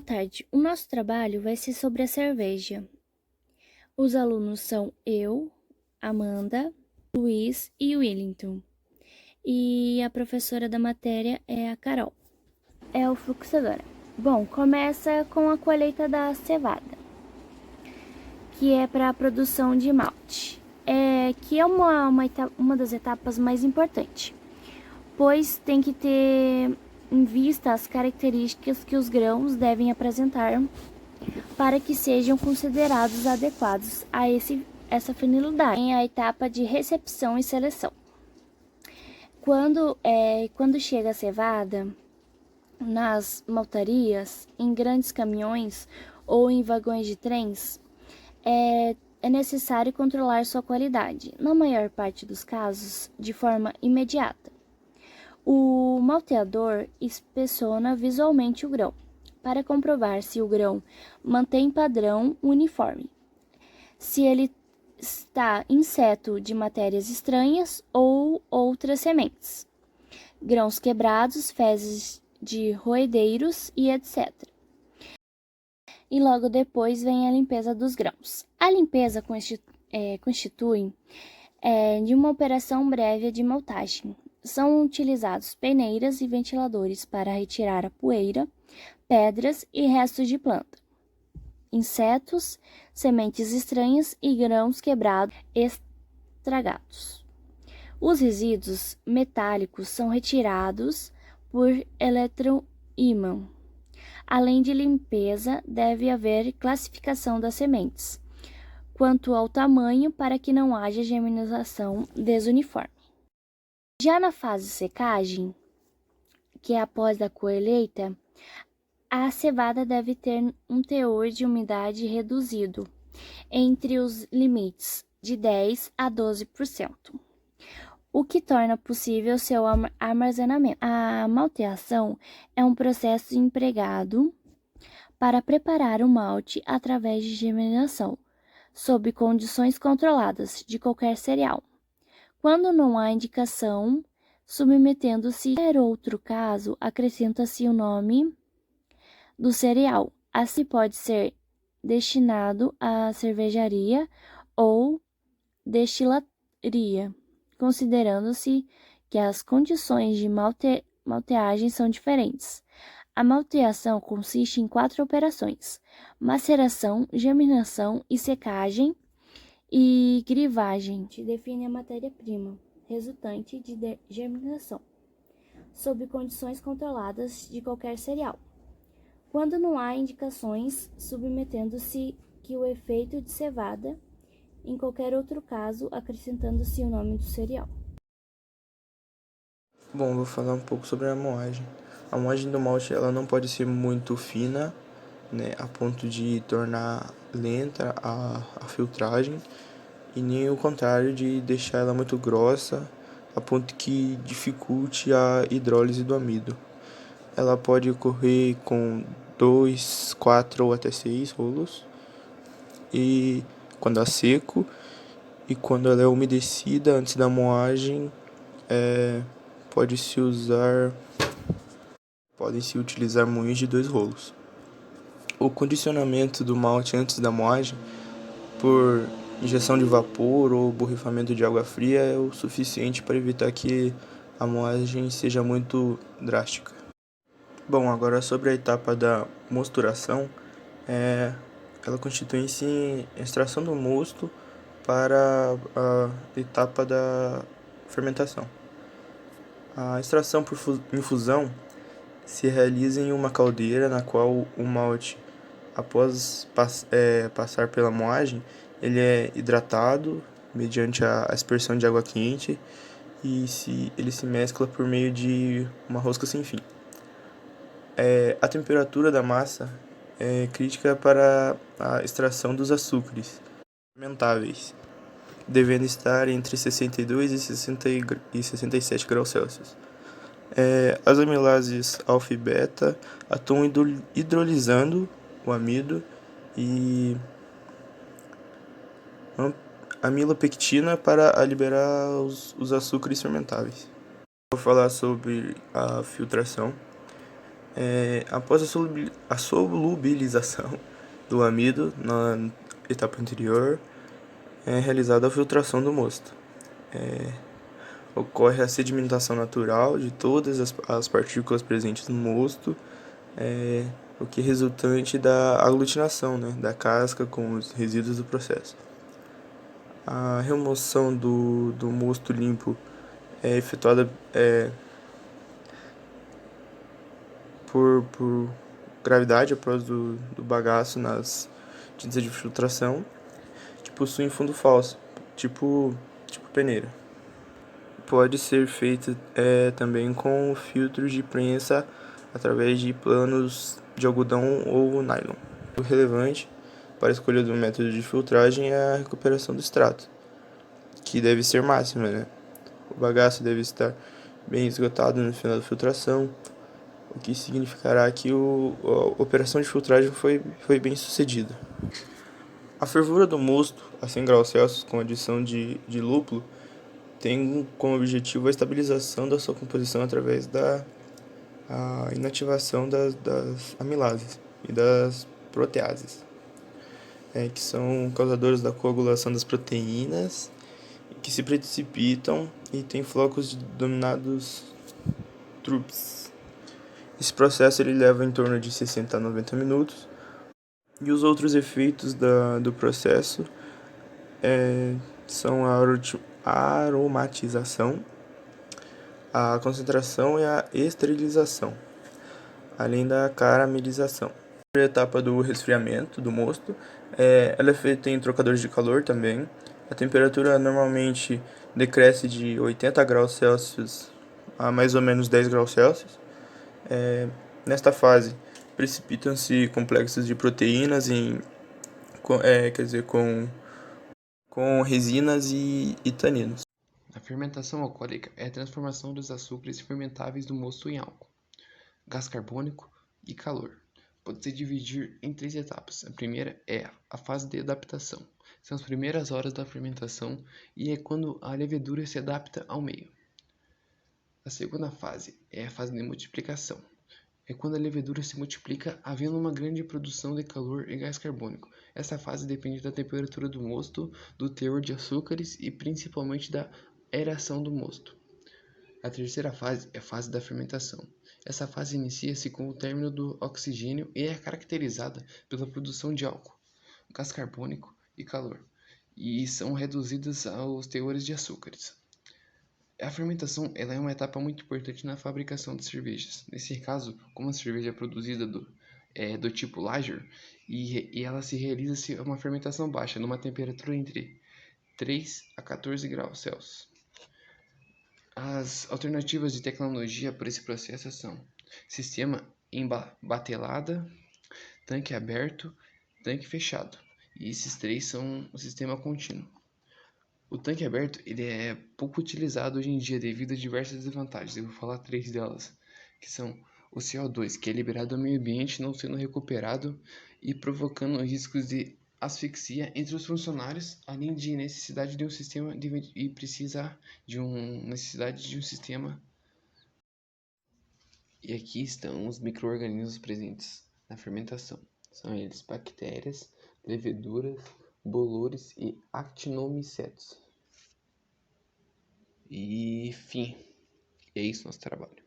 tarde. O nosso trabalho vai ser sobre a cerveja. Os alunos são eu, Amanda, Luiz e Willington. E a professora da matéria é a Carol. É o fluxo agora. Bom, começa com a colheita da cevada, que é para a produção de malte, que é uma das etapas mais importantes, pois tem que ter em vista as características que os grãos devem apresentar para que sejam considerados adequados a essa finalidade. Em a etapa de recepção e seleção. Quando chega a cevada nas maltarias, em grandes caminhões ou em vagões de trens, é necessário controlar sua qualidade, na maior parte dos casos, de forma imediata. O malteador inspeciona visualmente o grão, para comprovar se o grão mantém padrão uniforme, se ele está inseto de matérias estranhas ou outras sementes, grãos quebrados, fezes de roedeiros e etc. E logo depois vem a limpeza dos grãos. A limpeza constitui de uma operação breve de maltagem. São utilizados peneiras e ventiladores para retirar a poeira, pedras e restos de planta, insetos, sementes estranhas e grãos quebrados estragados. Os resíduos metálicos são retirados por eletroímã. Além de limpeza, deve haver classificação das sementes, quanto ao tamanho, para que não haja germinação desuniforme. Já na fase de secagem, que é após a colheita, a cevada deve ter um teor de umidade reduzido, entre os limites de 10 a 12%, o que torna possível seu armazenamento. A malteação é um processo empregado para preparar o malte através de germinação, sob condições controladas, de qualquer cereal. Quando não há indicação, submetendo-se a qualquer outro caso, acrescenta-se o nome do cereal. Assim pode ser destinado à cervejaria ou destilaria, considerando-se que as condições de malteagem são diferentes. A malteação consiste em 4 operações: maceração, germinação e secagem e crivagem. Define a matéria-prima resultante de germinação, sob condições controladas de qualquer cereal. Quando não há indicações, submetendo-se que o efeito de cevada, em qualquer outro caso, acrescentando-se o nome do cereal. Bom, vou falar um pouco sobre a moagem. A moagem do malte ela não pode ser muito fina, né, a ponto de tornar lenta a filtragem, e nem o contrário de deixar ela muito grossa, a ponto que dificulte a hidrólise do amido. Ela pode ocorrer com 2, 4 ou até 6 rolos, e quando é seco, e quando ela é umedecida antes da moagem, pode-se podem-se utilizar moinhos de 2 rolos. O condicionamento do malte antes da moagem, por injeção de vapor ou borrifamento de água fria, é o suficiente para evitar que a moagem seja muito drástica. Bom, agora sobre a etapa da mosturação, ela constitui-se em extração do mosto para a etapa da fermentação. A extração por infusão se realiza em uma caldeira na qual o malte, após passar pela moagem, ele é hidratado mediante a aspersão de água quente e ele se mescla por meio de uma rosca sem fim. A temperatura da massa é crítica para a extração dos açúcares fermentáveis, devendo estar entre 62 e 67 graus Celsius. As amilases alfa e beta atuam hidrolisando o amido e amilopectina para liberar os açúcares fermentáveis. Vou falar sobre a filtração. Após a solubilização do amido na etapa anterior, é realizada a filtração do mosto. Ocorre a sedimentação natural de todas as partículas presentes no mosto, o que é resultante da aglutinação, né, da casca com os resíduos do processo. A remoção do mosto limpo é efetuada por gravidade após do bagaço nas tintas de filtração, que possuem fundo falso, tipo peneira. Pode ser feita também com filtros de prensa através de panos de algodão ou nylon. O relevante para a escolha do método de filtragem é a recuperação do extrato, que deve ser máxima, né? O bagaço deve estar bem esgotado no final da filtração, o que significará que a operação de filtragem foi bem sucedida. A fervura do mosto a 100 graus Celsius com adição de lúpulo tem como objetivo a estabilização da sua composição através da inativação das amilases e das proteases, que são causadores da coagulação das proteínas, que se precipitam e têm flocos denominados TRUPS. Esse processo ele leva em torno de 60 a 90 minutos, e os outros efeitos do processo são a aromatização, a concentração e a esterilização, além da caramelização. A etapa do resfriamento do mosto, ela é feita em trocadores de calor também. A temperatura normalmente decresce de 80 graus Celsius a mais ou menos 10 graus Celsius. Nesta fase, precipitam-se complexos de proteínas com resinas e taninos. A fermentação alcoólica é a transformação dos açúcares fermentáveis do mosto em álcool, gás carbônico e calor. Pode-se dividir em 3 etapas. A primeira é a fase de adaptação. São as primeiras horas da fermentação e é quando a levedura se adapta ao meio. A segunda fase é a fase de multiplicação. É quando a levedura se multiplica, havendo uma grande produção de calor e gás carbônico. Essa fase depende da temperatura do mosto, do teor de açúcares e principalmente da aeração do mosto. A terceira fase é a fase da fermentação. Essa fase inicia-se com o término do oxigênio e é caracterizada pela produção de álcool, gás carbônico e calor, e são reduzidos aos teores de açúcares. A fermentação ela é uma etapa muito importante na fabricação de cervejas. Nesse caso, como a cerveja é produzida do tipo lager, e ela se realiza uma fermentação baixa, numa temperatura entre 3 a 14 graus Celsius. As alternativas de tecnologia para esse processo são sistema em batelada, tanque aberto, tanque fechado. E esses três são o sistema contínuo. O tanque aberto ele é pouco utilizado hoje em dia devido a diversas desvantagens. Eu vou falar 3 delas, que são o CO2, que é liberado ao meio ambiente não sendo recuperado e provocando riscos de asfixia entre os funcionários, além de necessidade de um sistema necessidade de um sistema. E aqui estão os micro-organismos presentes na fermentação. São eles bactérias, leveduras, bolores e actinomicetos. E fim, é isso nosso trabalho.